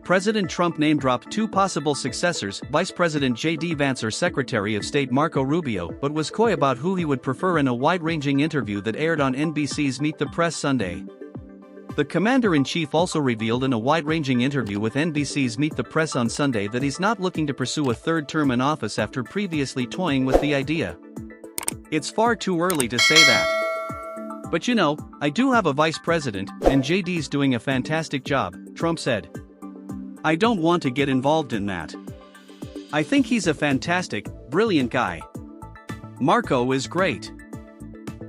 President Trump name-dropped two possible successors, Vice President JD Vance or Secretary of State Marco Rubio, but was coy about who he would prefer in a wide-ranging interview that aired on NBC's Meet the Press Sunday. The commander-in-chief also revealed in a wide-ranging interview with NBC's Meet the Press on Sunday that he's not looking to pursue a third term in office after previously toying with the idea. "It's far too early to say that. But you know, I do have a vice president, and JD's doing a fantastic job," Trump said. "I don't want to get involved in that. I think he's a fantastic, brilliant guy. Marco is great.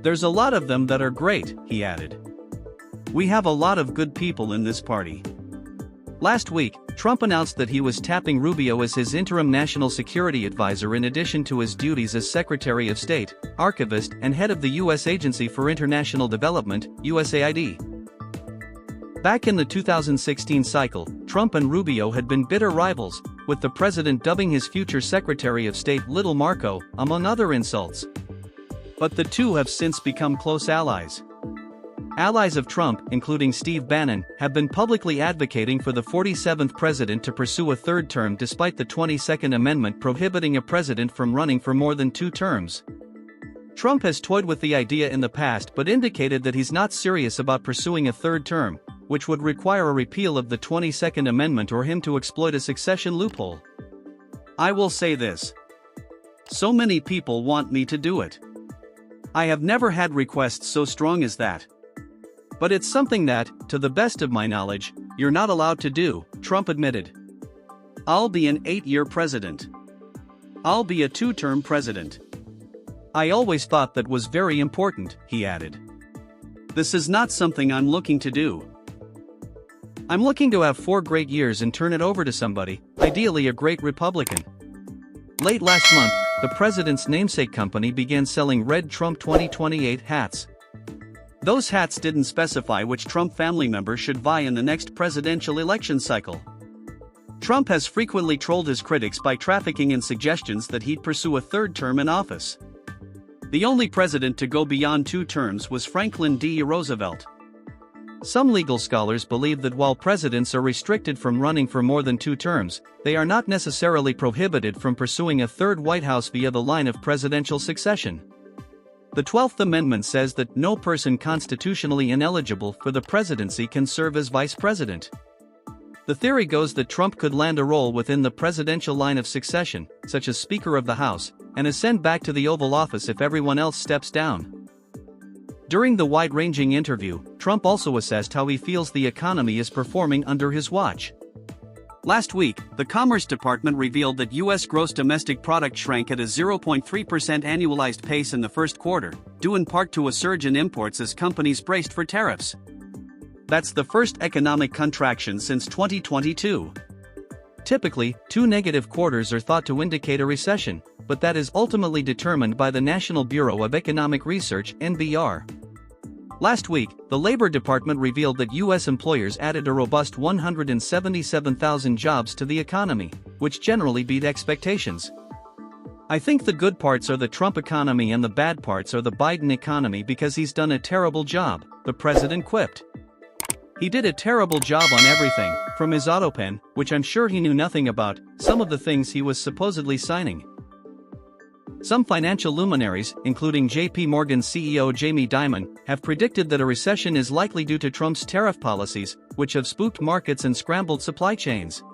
There's a lot of them that are great," he added. "We have a lot of good people in this party." Last week, Trump announced that he was tapping Rubio as his interim national security advisor in addition to his duties as Secretary of State, archivist, and head of the U.S. Agency for International Development, USAID. Back in the 2016 cycle, Trump and Rubio had been bitter rivals, with the president dubbing his future Secretary of State Little Marco, among other insults. But the two have since become close allies. Allies of Trump, including Steve Bannon, have been publicly advocating for the 47th president to pursue a third term despite the 22nd Amendment prohibiting a president from running for more than 2 terms. Trump has toyed with the idea in the past but indicated that he's not serious about pursuing a third term, which would require a repeal of the 22nd Amendment or him to exploit a succession loophole. "I will say this. So many people want me to do it. I have never had requests so strong as that. But it's something that, to the best of my knowledge, you're not allowed to do," Trump admitted. "I'll be an 8-year president. I'll be a 2-term president. I always thought that was very important," he added. "This is not something I'm looking to do. I'm looking to have 4 great years and turn it over to somebody, ideally a great Republican." Late last month, the president's namesake company began selling red Trump 2028 hats. Those hats didn't specify which Trump family member should vie in the next presidential election cycle. Trump has frequently trolled his critics by trafficking in suggestions that he'd pursue a third term in office. The only president to go beyond 2 terms was Franklin D. Roosevelt. Some legal scholars believe that while presidents are restricted from running for more than 2 terms, they are not necessarily prohibited from pursuing a third White House via the line of presidential succession. The 12th Amendment says that no person constitutionally ineligible for the presidency can serve as vice president. The theory goes that Trump could land a role within the presidential line of succession, such as Speaker of the House, and ascend back to the Oval Office if everyone else steps down. During the wide-ranging interview, Trump also assessed how he feels the economy is performing under his watch. Last week, the Commerce Department revealed that U.S. gross domestic product shrank at a 0.3% annualized pace in the first quarter, due in part to a surge in imports as companies braced for tariffs. That's the first economic contraction since 2022. Typically, 2 negative quarters are thought to indicate a recession, but that is ultimately determined by the National Bureau of Economic Research, NBR. Last week, the Labor Department revealed that U.S. employers added a robust 177,000 jobs to the economy, which generally beat expectations. "I think the good parts are the Trump economy and the bad parts are the Biden economy because he's done a terrible job," the president quipped. "He did a terrible job on everything, from his auto pen, which I'm sure he knew nothing about, some of the things he was supposedly signing." Some financial luminaries, including J.P. Morgan CEO Jamie Dimon, have predicted that a recession is likely due to Trump's tariff policies, which have spooked markets and scrambled supply chains.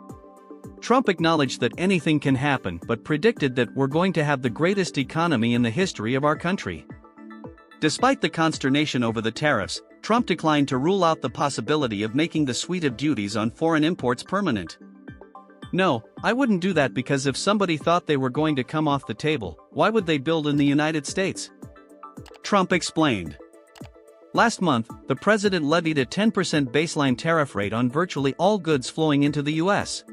Trump acknowledged that anything can happen but predicted that we're going to have the greatest economy in the history of our country. Despite the consternation over the tariffs, Trump declined to rule out the possibility of making the suite of duties on foreign imports permanent. "No, I wouldn't do that because if somebody thought they were going to come off the table, why would they build in the United States?" Trump explained. Last month, the president levied a 10% baseline tariff rate on virtually all goods flowing into the U.S.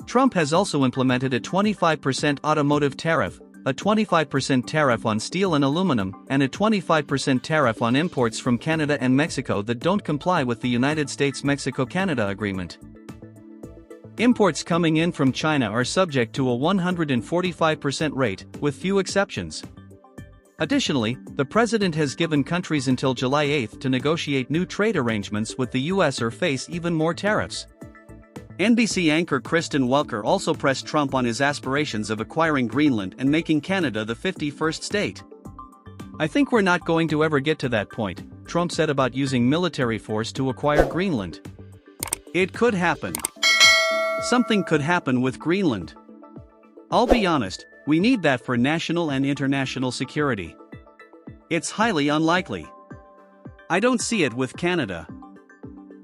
Trump has also implemented a 25% automotive tariff, a 25% tariff on steel and aluminum, and a 25% tariff on imports from Canada and Mexico that don't comply with the United States-Mexico-Canada agreement. Imports coming in from China are subject to a 145% rate, with few exceptions. Additionally, the president has given countries until July 8 to negotiate new trade arrangements with the U.S. or face even more tariffs. NBC anchor Kristen Welker also pressed Trump on his aspirations of acquiring Greenland and making Canada the 51st state. "I think we're not going to ever get to that point," Trump said about using military force to acquire Greenland. "It could happen. Something could happen with Greenland. I'll be honest, we need that for national and international security. It's highly unlikely. I don't see it with Canada.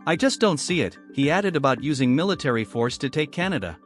I just don't see it," he added about using military force to take Canada.